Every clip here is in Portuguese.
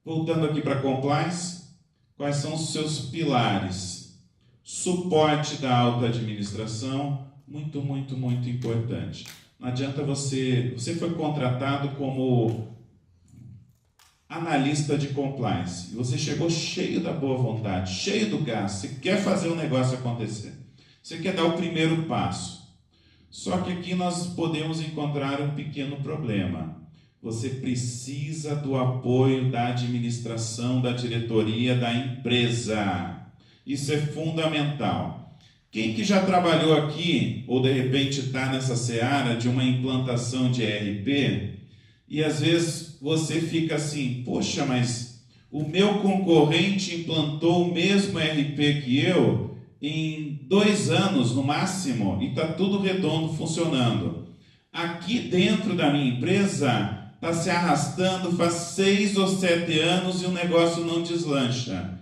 Voltando aqui para compliance, quais são os seus pilares? Suporte da alta administração, muito, muito, muito importante. Não adianta você foi contratado como analista de compliance, e você chegou cheio da boa vontade, cheio do gás, você quer fazer o negócio acontecer, você quer dar o primeiro passo. Só que aqui nós podemos encontrar um pequeno problema. Você precisa do apoio da administração, da diretoria, da empresa. Isso é fundamental. Quem que já trabalhou aqui, ou de repente está nessa seara de uma implantação de ERP, e às vezes você fica assim, poxa, mas o meu concorrente implantou o mesmo ERP que eu em 2 anos no máximo, e está tudo redondo funcionando. Aqui dentro da minha empresa está se arrastando faz 6 ou 7 anos e o negócio não deslancha.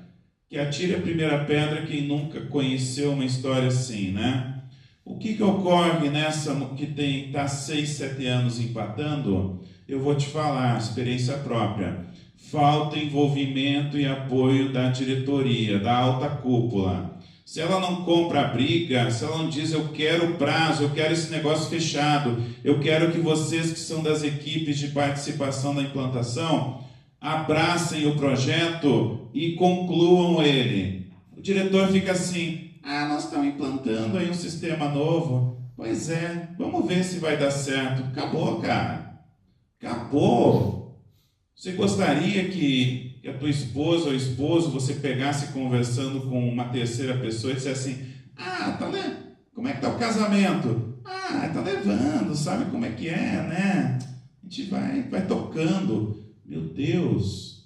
Que atire a primeira pedra quem nunca conheceu uma história assim, né? O que ocorre nessa que está 6, 7 anos empatando? Eu vou te falar, experiência própria. Falta envolvimento e apoio da diretoria, da alta cúpula. Se ela não compra a briga, se ela não diz eu quero prazo, eu quero esse negócio fechado, eu quero que vocês que são das equipes de participação da implantação abracem o projeto e concluam ele. O diretor fica assim, nós estamos implantando aí um sistema novo. Pois é, vamos ver se vai dar certo. Acabou, cara. Acabou. Você gostaria que a tua esposa ou esposo, você pegasse conversando com uma terceira pessoa e dissesse assim, como é que está o casamento? Está levando, sabe como é que é, né? A gente vai tocando. Meu Deus,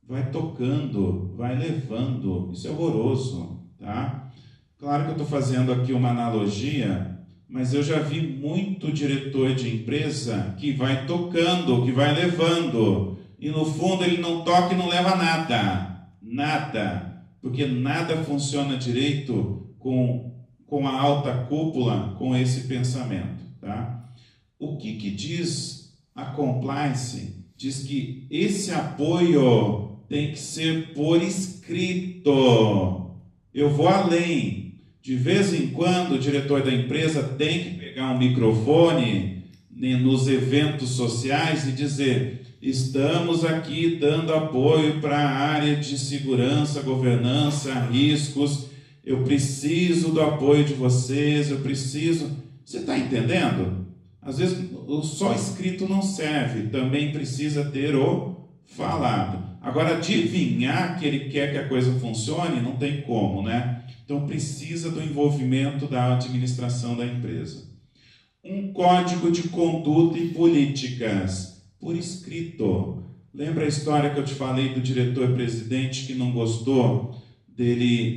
vai tocando, vai levando. Isso é horroroso, tá? Claro que eu estou fazendo aqui uma analogia, mas eu já vi muito diretor de empresa que vai tocando, que vai levando. E no fundo ele não toca e não leva nada. Nada. Porque nada funciona direito com a alta cúpula, com esse pensamento. Tá? O que diz a compliance? Diz que esse apoio tem que ser por escrito. Eu vou além. De vez em quando o diretor da empresa tem que pegar um microfone nos eventos sociais e dizer: estamos aqui dando apoio para a área de segurança, governança, riscos. Eu preciso do apoio de vocês, eu preciso... Você está entendendo? Às vezes o só escrito não serve, também precisa ter o falado. Agora, adivinhar que ele quer que a coisa funcione, não tem como, né? Então precisa do envolvimento da administração da empresa. Um código de conduta e políticas por escrito. Lembra a história que eu te falei do diretor-presidente que não gostou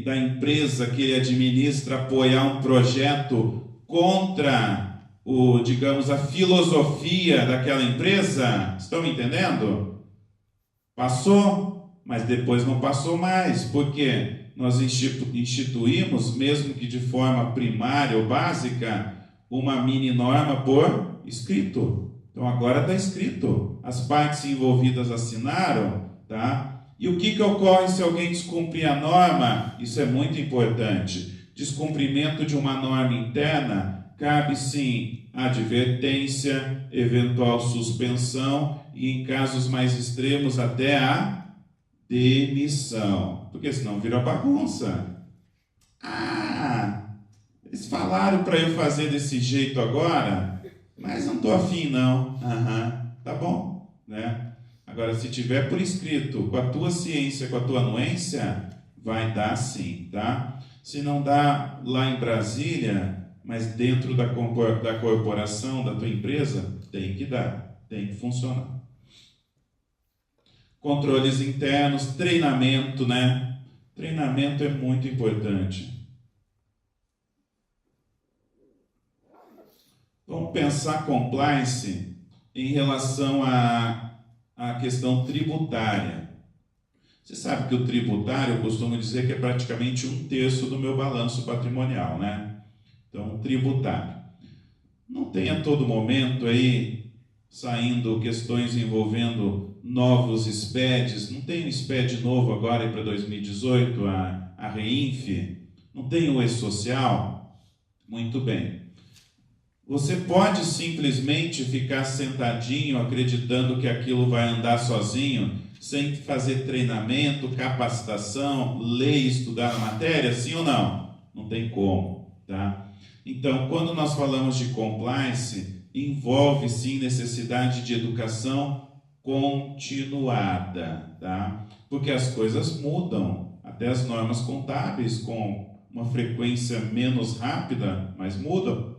da empresa que ele administra apoiar um projeto contra a filosofia daquela empresa? Estão entendendo? Passou, mas depois não passou mais. Por quê? Nós instituímos, mesmo que de forma primária ou básica, uma mini norma por escrito. Então agora está escrito. As partes envolvidas assinaram, tá? E o que ocorre se alguém descumprir a norma? Isso é muito importante. Descumprimento de uma norma interna, cabe sim advertência, eventual suspensão e, em casos mais extremos, até a demissão. Porque senão vira bagunça. Eles falaram para eu fazer desse jeito agora, mas não estou afim não. Tá bom, né? Agora, se tiver por escrito, com a tua ciência, com a tua anuência, vai dar sim, tá? Se não dá lá em Brasília, mas dentro da corporação, da tua empresa, tem que dar, tem que funcionar. Controles internos, treinamento, né? Treinamento é muito importante. Vamos pensar compliance em relação à questão tributária. Você sabe que o tributário, eu costumo dizer que é praticamente 1/3 do meu balanço patrimonial, né? Então, tributário. Não tem a todo momento aí saindo questões envolvendo novos SPEDs, não tem um SPED novo agora para 2018, a Reinf, não tem o E-Social? Muito bem. Você pode simplesmente ficar sentadinho acreditando que aquilo vai andar sozinho, sem fazer treinamento, capacitação, ler e estudar a matéria, sim ou não? Não tem como, tá? Então, quando nós falamos de compliance, envolve sim necessidade de educação continuada, tá? Porque as coisas mudam, até as normas contábeis com uma frequência menos rápida, mas mudam.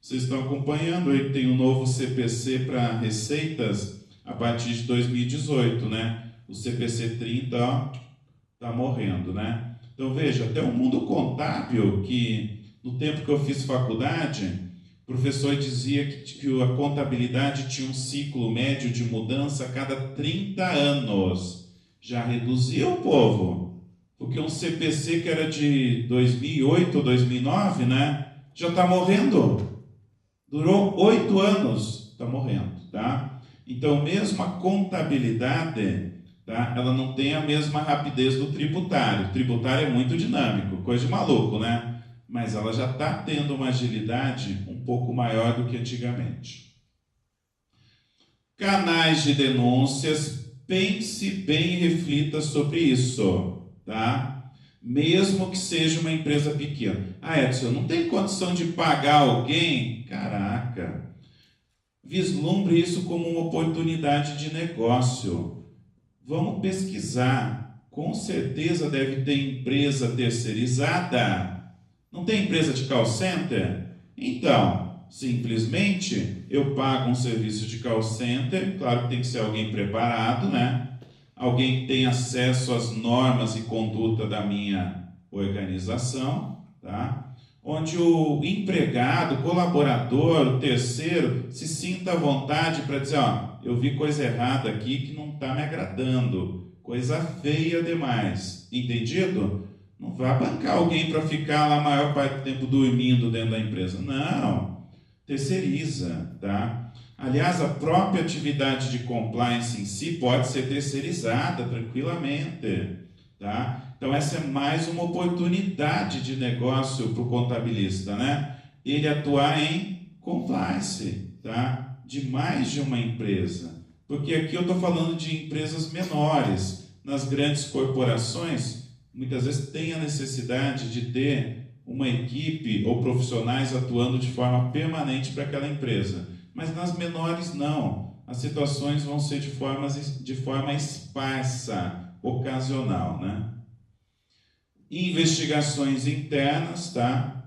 Vocês estão acompanhando aí que tem um novo CPC para receitas a partir de 2018, né? O CPC 30, ó, tá morrendo, né? Então veja, até o mundo contábil, que no tempo que eu fiz faculdade, o professor dizia que a contabilidade tinha um ciclo médio de mudança a cada 30 anos. Já reduziu, povo? Porque um CPC que era de 2008 ou 2009, né? Já está morrendo. Durou 8 anos, está morrendo, tá? Então, mesmo a contabilidade, tá? Ela não tem a mesma rapidez do tributário. O tributário é muito dinâmico, coisa de maluco, né? Mas ela já está tendo uma agilidade um pouco maior do que antigamente. Canais de denúncias, pense bem e reflita sobre isso, tá? Mesmo que seja uma empresa pequena. Ah, Edson, não tem condição de pagar alguém? Caraca! Vislumbre isso como uma oportunidade de negócio. Vamos pesquisar. Com certeza deve ter empresa terceirizada. Não tem empresa de call center? Então, simplesmente eu pago um serviço de call center. Claro que tem que ser alguém preparado, né? Alguém que tem acesso às normas e conduta da minha organização, tá? Onde o empregado, colaborador, o terceiro, se sinta à vontade para dizer, ó, eu vi coisa errada aqui que não está me agradando, coisa feia demais, entendido? Não vá bancar alguém para ficar lá a maior parte do tempo dormindo dentro da empresa, não, terceiriza, tá? Aliás, a própria atividade de compliance em si pode ser terceirizada tranquilamente, tá? Então, essa é mais uma oportunidade de negócio para o contabilista, né? Ele atuar em compliance, tá? De mais de uma empresa. Porque aqui eu estou falando de empresas menores. Nas grandes corporações, muitas vezes tem a necessidade de ter uma equipe ou profissionais atuando de forma permanente para aquela empresa. Mas nas menores não, as situações vão ser de forma esparsa, ocasional, né? Investigações internas, tá?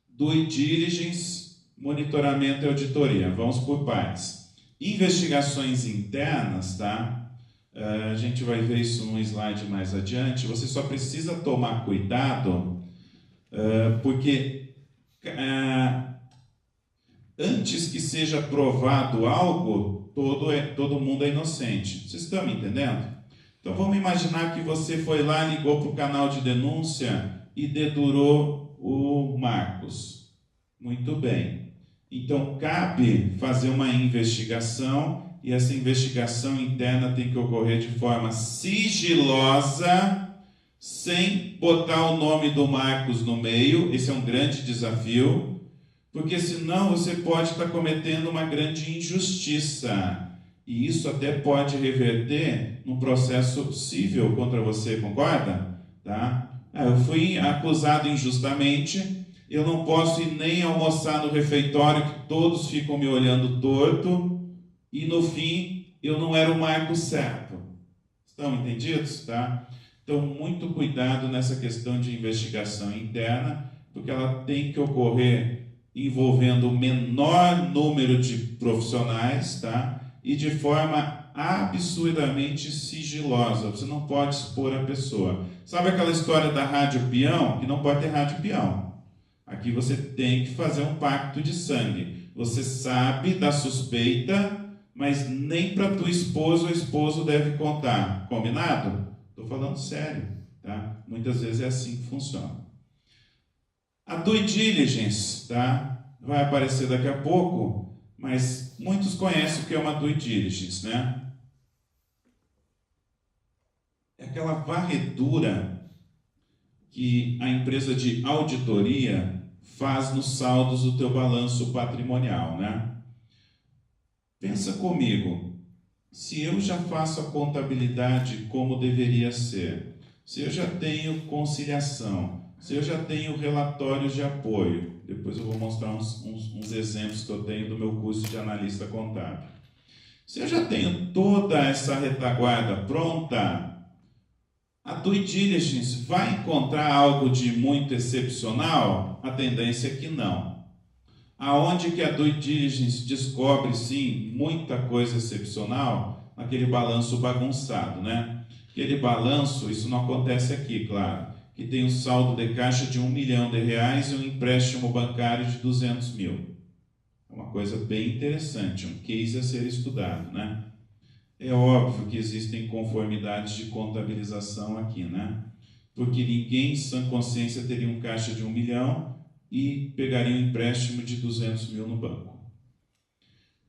Due diligence, monitoramento e auditoria. Vamos por partes. Investigações internas, tá? A gente vai ver isso num slide mais adiante. Você só precisa tomar cuidado, porque antes que seja provado algo, todo mundo é inocente. Vocês estão me entendendo? Então vamos imaginar que você foi lá, ligou para o canal de denúncia e dedurou o Marcos. Muito bem. Então cabe fazer uma investigação e essa investigação interna tem que ocorrer de forma sigilosa, sem botar o nome do Marcos no meio. Esse é um grande desafio. Porque senão você pode estar cometendo uma grande injustiça. E isso até pode reverter num processo civil contra você, concorda? Tá? Eu fui acusado injustamente, eu não posso ir nem almoçar no refeitório, que todos ficam me olhando torto, e no fim eu não era o marco certo. Estão entendidos? Tá? Então, muito cuidado nessa questão de investigação interna, porque ela tem que ocorrer envolvendo o menor número de profissionais, tá? E de forma absurdamente sigilosa. Você não pode expor a pessoa. Sabe aquela história da rádio peão? Que não pode ter rádio peão. Aqui você tem que fazer um pacto de sangue. Você sabe da suspeita, mas nem para tua esposa ou esposo deve contar. Combinado? Estou falando sério, tá? Muitas vezes é assim que funciona. A due diligence, tá? Vai aparecer daqui a pouco, mas muitos conhecem o que é uma due diligence, né? aquela varredura que a empresa de auditoria faz nos saldos do teu balanço patrimonial, né? Pensa comigo, se eu já faço a contabilidade como deveria ser, se eu já tenho conciliação, se eu já tenho relatórios de apoio, depois eu vou mostrar uns exemplos que eu tenho do meu curso de analista contábil. Se eu já tenho toda essa retaguarda pronta, a due diligence vai encontrar algo de muito excepcional? A tendência é que não. Aonde que a due diligence descobre, sim, muita coisa excepcional? Naquele balanço bagunçado, né? Aquele balanço, isso não acontece aqui, claro, que tem um saldo de caixa de R$1 milhão e um empréstimo bancário de 200 mil. É uma coisa bem interessante, um case a ser estudado, né? É óbvio que existem conformidades de contabilização aqui, né? Porque ninguém, em sã consciência, teria um caixa de 1 milhão e pegaria um empréstimo de 200 mil no banco.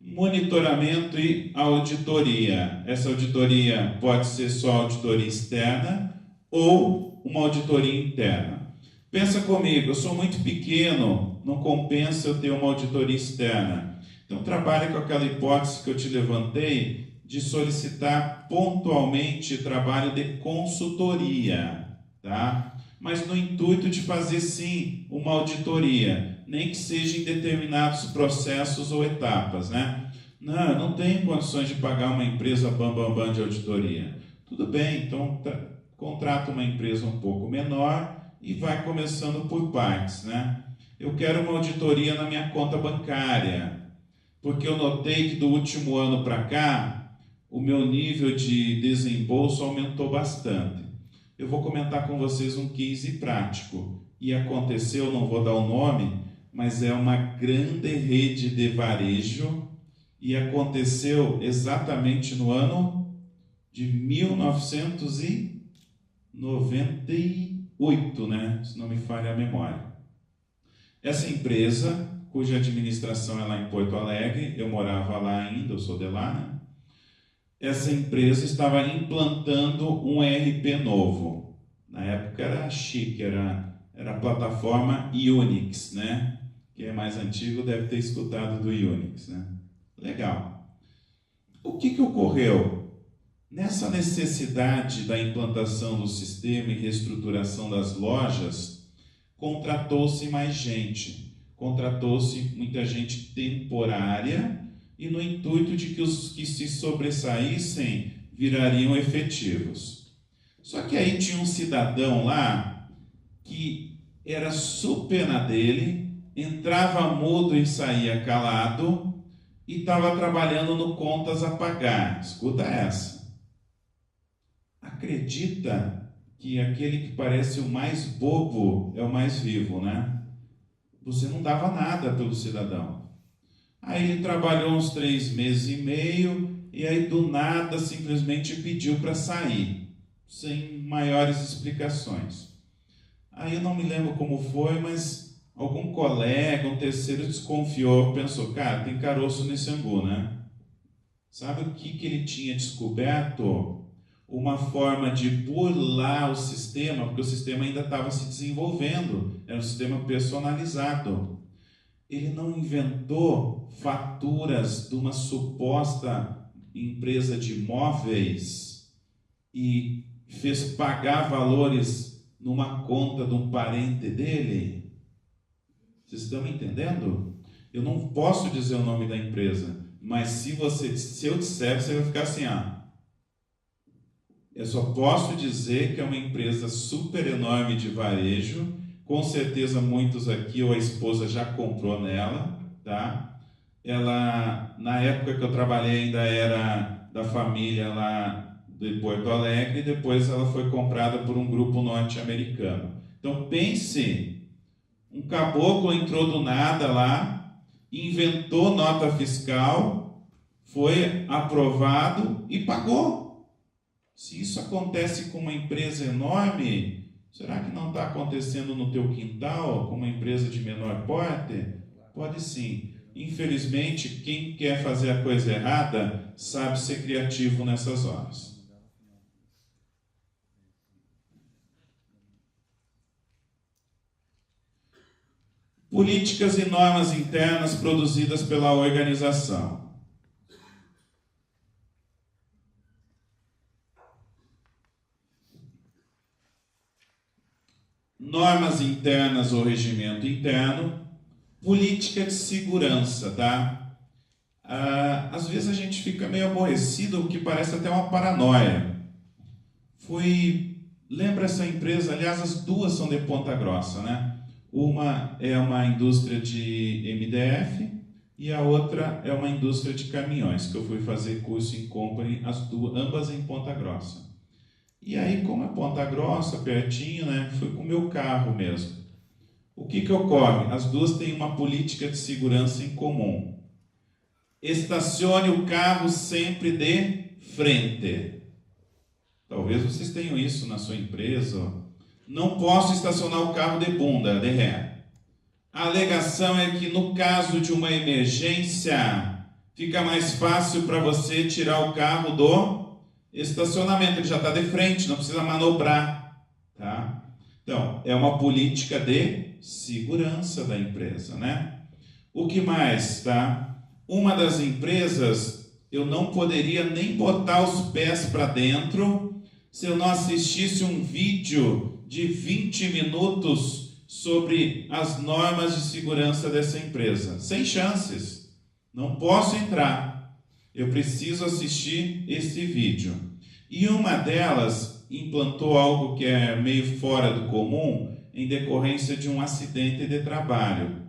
Monitoramento e auditoria. Essa auditoria pode ser só auditoria externa ou uma auditoria interna. Pensa comigo, eu sou muito pequeno, não compensa eu ter uma auditoria externa. Então trabalhe com aquela hipótese que eu te levantei de solicitar pontualmente trabalho de consultoria, tá? Mas no intuito de fazer sim uma auditoria, nem que seja em determinados processos ou etapas, né? Não, eu não tenho condições de pagar uma empresa bam de auditoria. Tudo bem, então contrata uma empresa um pouco menor e vai começando por partes, né? Eu quero uma auditoria na minha conta bancária, porque eu notei que do último ano para cá, o meu nível de desembolso aumentou bastante. Eu vou comentar com vocês um case prático. E aconteceu, não vou dar o nome, mas é uma grande rede de varejo e aconteceu exatamente no ano de 1998, né? Se não me falha a memória. Essa empresa, cuja administração é lá em Porto Alegre, eu morava lá ainda, eu sou de lá, né? Essa empresa estava implantando um ERP novo. Na época era chique, era a plataforma Unix, né? Quem é mais antigo deve ter escutado do Unix, né? Legal. O que ocorreu? Nessa necessidade da implantação do sistema e reestruturação das lojas, contratou-se mais gente. Contratou-se muita gente temporária e no intuito de que os que se sobressaíssem virariam efetivos. Só que aí tinha um cidadão lá que era super na dele, entrava mudo e saía calado e estava trabalhando no contas a pagar. Escuta essa. Acredita que aquele que parece o mais bobo é o mais vivo, né? Você não dava nada pelo cidadão. Aí ele trabalhou uns 3 meses e meio e aí do nada simplesmente pediu para sair, sem maiores explicações. Aí eu não me lembro como foi, mas algum colega, um terceiro desconfiou, pensou, cara, tem caroço nesse angu, né? Sabe o que ele tinha descoberto? Uma forma de burlar o sistema, porque o sistema ainda estava se desenvolvendo, era um sistema personalizado. Ele não inventou faturas de uma suposta empresa de imóveis e fez pagar valores numa conta de um parente dele. Vocês estão me entendendo? Eu não posso dizer o nome da empresa, mas se eu disser, você vai ficar assim, eu só posso dizer que é uma empresa super enorme de varejo. Com certeza muitos aqui ou a esposa já comprou nela, tá? Ela, na época que eu trabalhei, ainda era da família lá de Porto Alegre, e depois ela foi comprada por um grupo norte-americano. Então pense, um caboclo entrou do nada lá, inventou nota fiscal, foi aprovado e pagou. Se isso acontece com uma empresa enorme, será que não está acontecendo no teu quintal, com uma empresa de menor porte? Pode sim. Infelizmente, quem quer fazer a coisa errada sabe ser criativo nessas horas. Políticas e normas internas produzidas pela organização. Normas internas ou regimento interno. Política de segurança, tá? Às vezes a gente fica meio aborrecido, o que parece até uma paranoia. Lembra essa empresa? Aliás, as duas são de Ponta Grossa, né? Uma é uma indústria de MDF e a outra é uma indústria de caminhões, que eu fui fazer curso em company, ambas em Ponta Grossa. E aí, como é Ponta Grossa, pertinho, né? Fui com o meu carro mesmo. O que ocorre? As duas têm uma política de segurança em comum. Estacione o carro sempre de frente. Talvez vocês tenham isso na sua empresa. Não posso estacionar o carro de bunda, de ré. A alegação é que no caso de uma emergência, fica mais fácil para você tirar o carro do estacionamento. Ele já está de frente, não precisa manobrar. Tá? Então, é uma política de segurança da empresa, né? O que mais, tá? Uma das empresas, eu não poderia nem botar os pés para dentro se eu não assistisse um vídeo de 20 minutos sobre as normas de segurança dessa empresa. Sem chances. Não posso entrar. Eu preciso assistir esse vídeo. E uma delas implantou algo que é meio fora do comum em decorrência de um acidente de trabalho.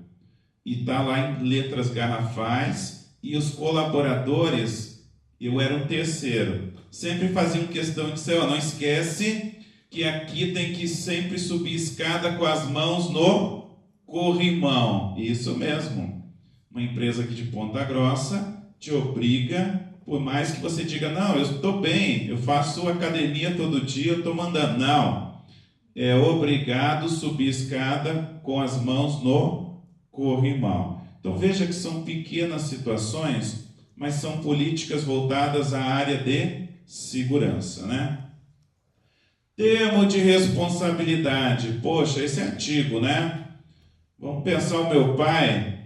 E está lá em letras garrafais, e os colaboradores, eu era um terceiro, sempre faziam questão de dizer, não esquece que aqui tem que sempre subir escada com as mãos no corrimão. Isso mesmo. Uma empresa aqui de Ponta Grossa te obriga, por mais que você diga, não, eu estou bem, eu faço academia todo dia, eu estou mandando. Não. É obrigado a subir escada com as mãos no corrimão. Então veja que são pequenas situações, mas são políticas voltadas à área de segurança, né? Termo de responsabilidade. Poxa, esse é antigo, né? Vamos pensar o meu pai.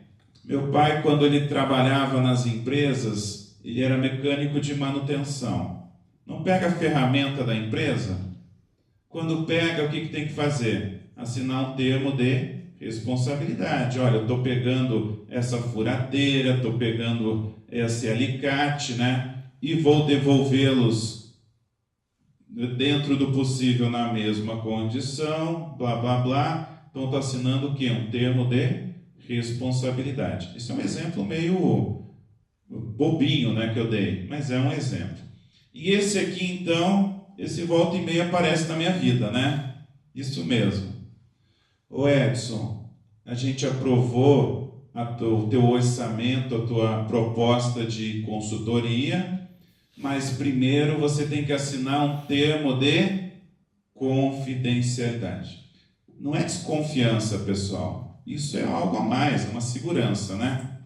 Meu pai, quando ele trabalhava nas empresas, ele era mecânico de manutenção. Não pega a ferramenta da empresa? Quando pega, o que tem que fazer? Assinar um termo de responsabilidade. Olha, eu estou pegando essa furadeira, estou pegando esse alicate, né? E vou devolvê-los dentro do possível na mesma condição, blá, blá, blá. Então, estou assinando o quê? Um termo de responsabilidade. Isso é um exemplo meio bobinho, né, que eu dei, mas é um exemplo. E esse aqui, então, esse volta e meia aparece na minha vida, né? Isso mesmo. Ô Edson, a gente aprovou o teu orçamento, a tua proposta de consultoria, mas primeiro você tem que assinar um termo de confidencialidade. Não é desconfiança, pessoal. Isso é algo a mais, é uma segurança, né?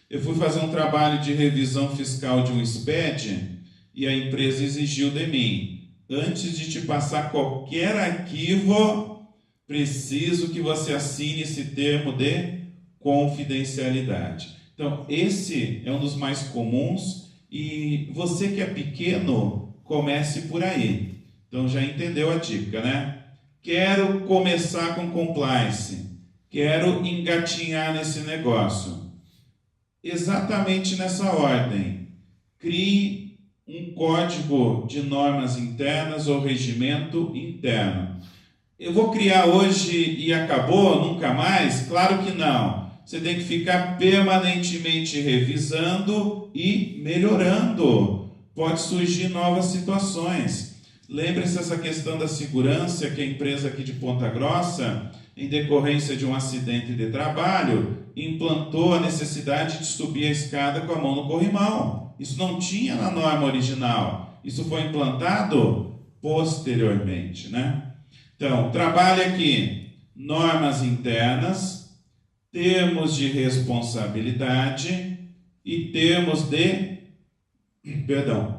Eu fui fazer um trabalho de revisão fiscal de um SPED e a empresa exigiu de mim, antes de te passar qualquer arquivo, preciso que você assine esse termo de confidencialidade. Então, esse é um dos mais comuns. E você que é pequeno, comece por aí. Então já entendeu a dica, né? Quero começar com compliance. Quero engatinhar nesse negócio. Exatamente nessa ordem. Crie um código de normas internas ou regimento interno. Eu vou criar hoje e acabou? Nunca mais? Claro que não. Você tem que ficar permanentemente revisando e melhorando. Pode surgir novas situações. Lembre-se dessa questão da segurança que a empresa aqui de Ponta Grossa, em decorrência de um acidente de trabalho, implantou a necessidade de subir a escada com a mão no corrimão. Isso não tinha na norma original. Isso foi implantado posteriormente, né? Então, trabalhe aqui normas internas, termos de responsabilidade e termos de,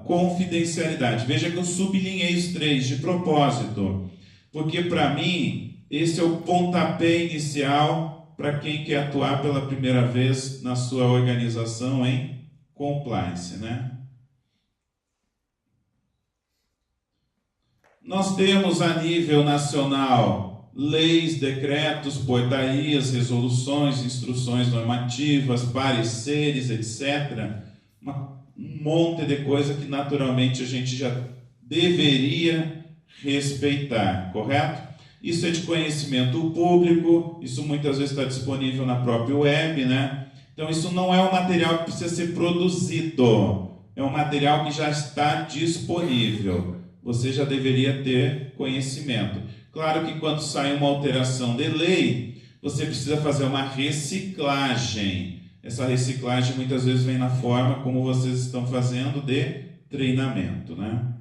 confidencialidade. Veja que eu sublinhei os três de propósito, porque para mim esse é o pontapé inicial para quem quer atuar pela primeira vez na sua organização em compliance, né? Nós temos a nível nacional leis, decretos, portarias, resoluções, instruções normativas, pareceres, etc. Um monte de coisa que naturalmente a gente já deveria respeitar, correto? Isso é de conhecimento público, isso muitas vezes está disponível na própria web, né? Então isso não é um material que precisa ser produzido, é um material que já está disponível. Você já deveria ter conhecimento. Claro que quando sai uma alteração de lei, você precisa fazer uma reciclagem. Essa reciclagem muitas vezes vem na forma como vocês estão fazendo de treinamento, né?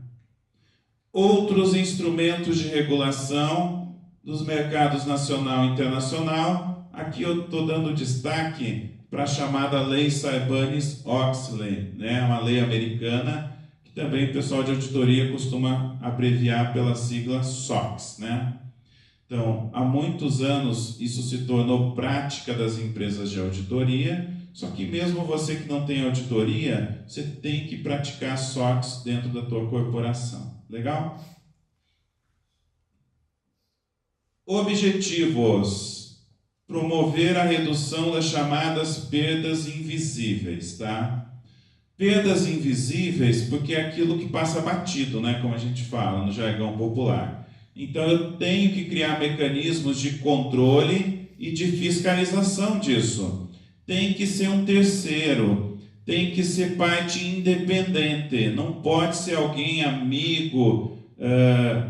Outros instrumentos de regulação dos mercados nacional e internacional. Aqui eu estou dando destaque para a chamada Lei Sarbanes-Oxley, né? Uma lei americana que também o pessoal de auditoria costuma abreviar pela sigla SOX, né? Então, há muitos anos isso se tornou prática das empresas de auditoria, só que mesmo você que não tem auditoria, você tem que praticar SOX dentro da tua corporação. Legal? Objetivos: promover a redução das chamadas perdas invisíveis, tá? Perdas invisíveis porque é aquilo que passa batido, né? Como a gente fala no jargão popular. Então eu tenho que criar mecanismos de controle e de fiscalização disso. Tem que ser um terceiro, tem que ser parte independente, não pode ser alguém amigo,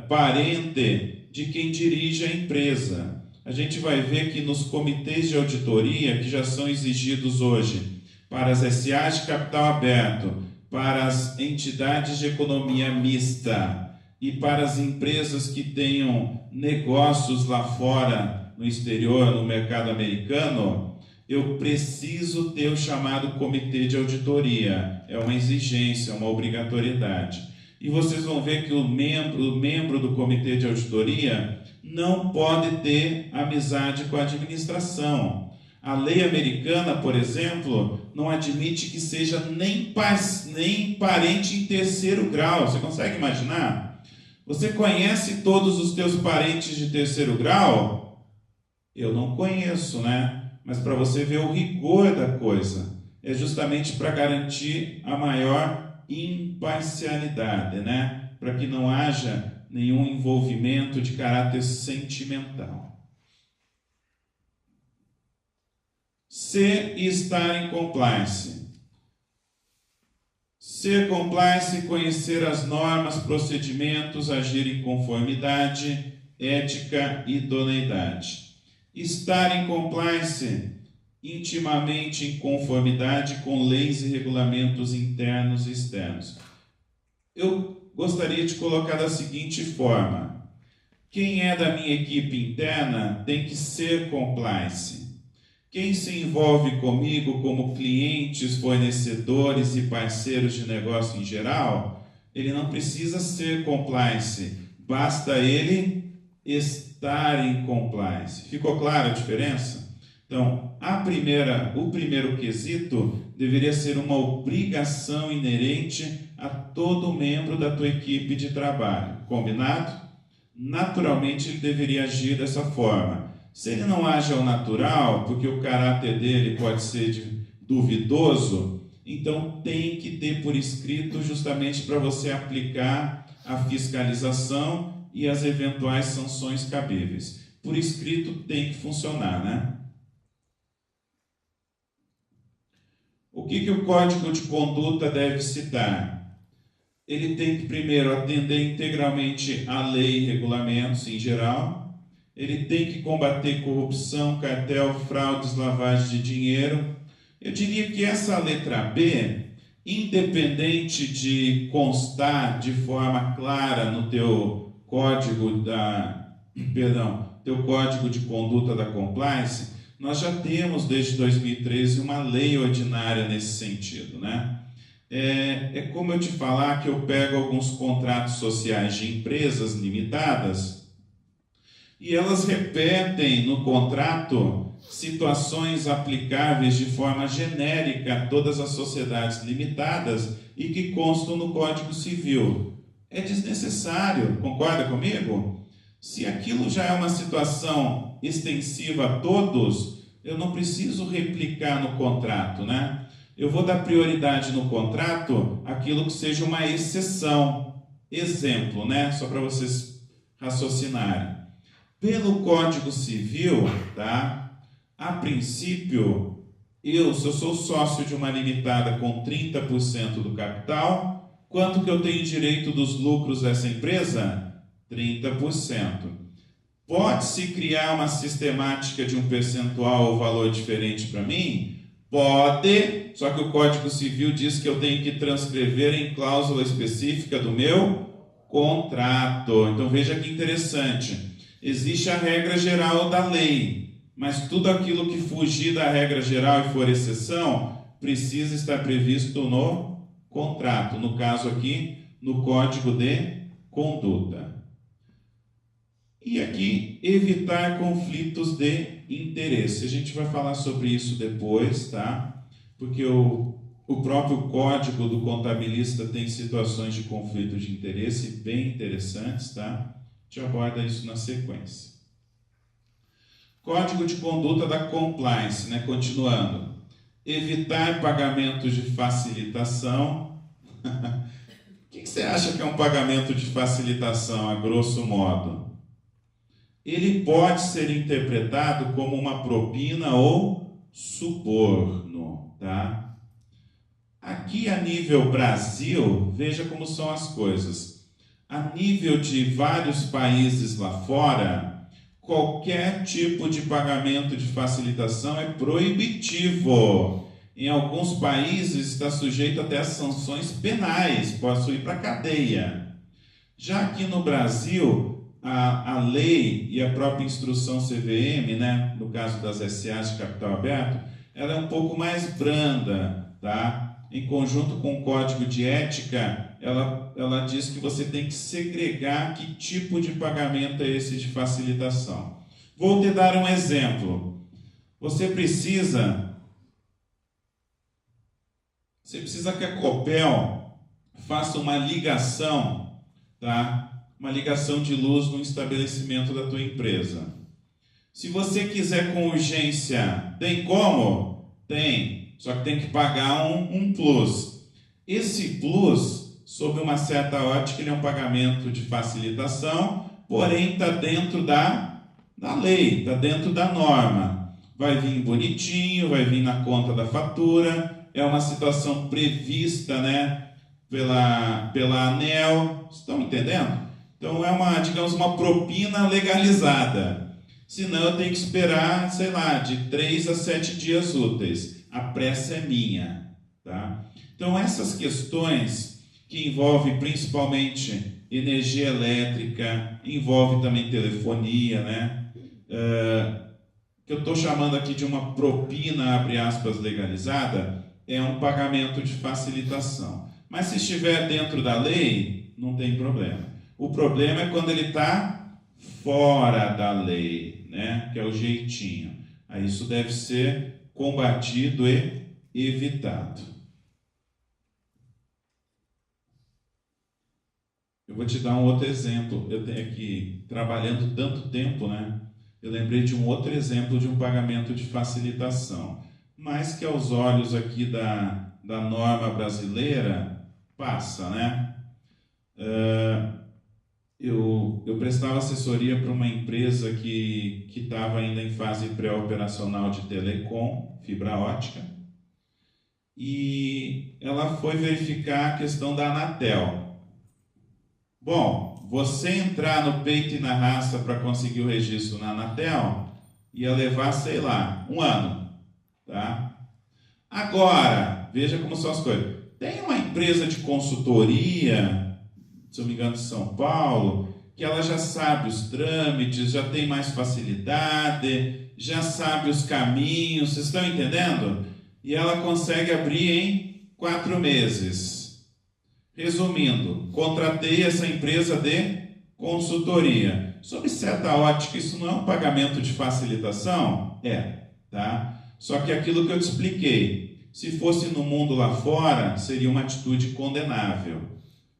parente de quem dirige a empresa. A gente vai ver que nos comitês de auditoria, que já são exigidos hoje para as SAs de capital aberto, para as entidades de economia mista e para as empresas que tenham negócios lá fora, no exterior, no mercado americano, eu preciso ter o chamado comitê de auditoria. É uma exigência, uma obrigatoriedade. E vocês vão ver que o membro do comitê de auditoria não pode ter amizade com a administração. A lei americana, por exemplo, não admite que seja nem parente em terceiro grau. Você consegue imaginar? Você conhece todos os teus parentes de terceiro grau? Eu não conheço, né? Mas para você ver o rigor da coisa, é justamente para garantir a maior imparcialidade, né? Para que não haja nenhum envolvimento de caráter sentimental. Ser e estar em compliance. Ser compliance, conhecer as normas, procedimentos, agir em conformidade, ética e idoneidade. Estar em compliance, intimamente em conformidade com leis e regulamentos internos e externos. Eu gostaria de colocar da seguinte forma: quem é da minha equipe interna tem que ser compliance. Quem se envolve comigo como clientes, fornecedores e parceiros de negócio em geral, ele não precisa ser compliance, basta ele estar em compliance. Ficou clara a diferença? Então, o primeiro quesito deveria ser uma obrigação inerente a todo membro da tua equipe de trabalho. Combinado? Naturalmente, ele deveria agir dessa forma. Se ele não age ao natural, porque o caráter dele pode ser duvidoso, então tem que ter por escrito justamente para você aplicar a fiscalização e as eventuais sanções cabíveis. Por escrito tem que funcionar, né? O que o Código de Conduta deve citar? Ele tem que, primeiro, atender integralmente à lei e regulamentos em geral. Ele tem que combater corrupção, cartel, fraudes, lavagem de dinheiro. Eu diria que essa letra B, independente de constar de forma clara no teu código teu código de conduta da compliance, nós já temos desde 2013 uma lei ordinária nesse sentido, né? É como eu te falar que eu pego alguns contratos sociais de empresas limitadas e elas repetem no contrato situações aplicáveis de forma genérica a todas as sociedades limitadas e que constam no Código Civil. É desnecessário, concorda comigo? Se aquilo já é uma situação extensiva a todos, eu não preciso replicar no contrato, né? Eu vou dar prioridade no contrato àquilo que seja uma exceção. Exemplo, né? Só para vocês raciocinarem. Pelo Código Civil, tá? A princípio, se eu sou sócio de uma limitada com 30% do capital, quanto que eu tenho direito dos lucros dessa empresa? 30%. Pode-se criar uma sistemática de um percentual ou valor diferente para mim? Pode, só que o Código Civil diz que eu tenho que transcrever em cláusula específica do meu contrato. Então veja que interessante. Existe a regra geral da lei, mas tudo aquilo que fugir da regra geral e for exceção, precisa estar previsto no contrato. No caso aqui, no Código de Conduta. E aqui, evitar conflitos de interesse. A gente vai falar sobre isso depois, tá? Porque o próprio Código do Contabilista tem situações de conflito de interesse bem interessantes, tá? A gente aborda isso na sequência. Código de Conduta da Compliance, né? Continuando. Evitar pagamentos de facilitação. O que você acha que é um pagamento de facilitação, a grosso modo? Ele pode ser interpretado como uma propina ou suborno, tá? Aqui a nível Brasil, veja como são as coisas. A nível de vários países lá fora, qualquer tipo de pagamento de facilitação é proibitivo. Em alguns países está sujeito até a sanções penais, pode ir para a cadeia. Já aqui no Brasil, a lei e a própria instrução CVM, né, no caso das SAs de capital aberto, ela é um pouco mais branda, tá? Em conjunto com o Código de Ética, ela diz que você tem que segregar que tipo de pagamento é esse de facilitação. Vou te dar um exemplo. Você precisa que a Copel faça uma ligação, tá? Uma ligação de luz no estabelecimento da tua empresa. Se você quiser com urgência, tem como? Tem, só que tem que pagar um plus. Esse plus, sob uma certa ótica, ele é um pagamento de facilitação, porém está dentro da lei, está dentro da norma. Vai vir bonitinho, vai vir na conta da fatura, é uma situação prevista, né, pela ANEEL. Estão entendendo? Então é uma propina legalizada. Senão eu tenho que esperar, sei lá, de 3 a 7 dias úteis. A pressa é minha, tá? Então essas questões que envolvem principalmente energia elétrica, envolve também telefonia, né? Que eu estou chamando aqui de uma propina, abre aspas, legalizada, é um pagamento de facilitação. Mas se estiver dentro da lei, não tem problema. O problema é quando ele está fora da lei, né? Que é o jeitinho. Aí isso deve ser combatido e evitado. Eu vou te dar um outro exemplo. Eu tenho aqui, trabalhando tanto tempo, né? Eu lembrei de um outro exemplo de um pagamento de facilitação, mas que aos olhos aqui da norma brasileira passa, né? Eu prestava assessoria para uma empresa que estava ainda em fase pré-operacional de telecom, fibra ótica, e ela foi verificar a questão da Anatel. Bom, você entrar no peito e na raça para conseguir o registro na Anatel ia levar, sei lá, 1 ano, tá? Agora, veja como são as coisas. Tem uma empresa de consultoria, se eu não me engano, de São Paulo, que ela já sabe os trâmites, já tem mais facilidade, já sabe os caminhos, vocês estão entendendo? E ela consegue abrir em 4 meses. Resumindo, contratei essa empresa de consultoria. Sob certa ótica, isso não é um pagamento de facilitação? É. tá? Só que aquilo que eu te expliquei, se fosse no mundo lá fora, seria uma atitude condenável.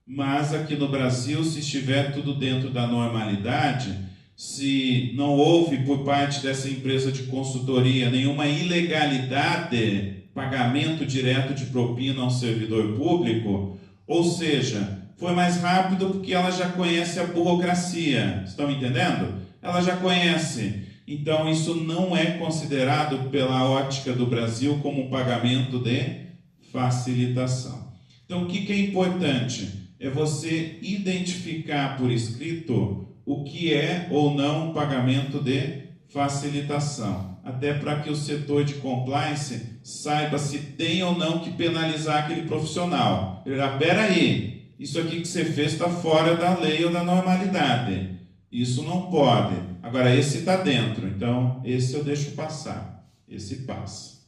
Mas aqui no Brasil, se estiver tudo dentro da normalidade, se não houve por parte dessa empresa de consultoria nenhuma ilegalidade, pagamento direto de propina a um servidor público, ou seja, foi mais rápido porque ela já conhece a burocracia. Estão entendendo? Ela já conhece. Então, isso não é considerado pela ótica do Brasil como um pagamento de facilitação. Então, o que é importante? É você identificar por escrito o que é ou não um pagamento de facilitação, até para que o setor de compliance saiba se tem ou não que penalizar aquele profissional. Espera aí, isso aqui que você fez está fora da lei ou da normalidade. Isso não pode. Agora, esse está dentro, então esse eu deixo passar. Esse passa.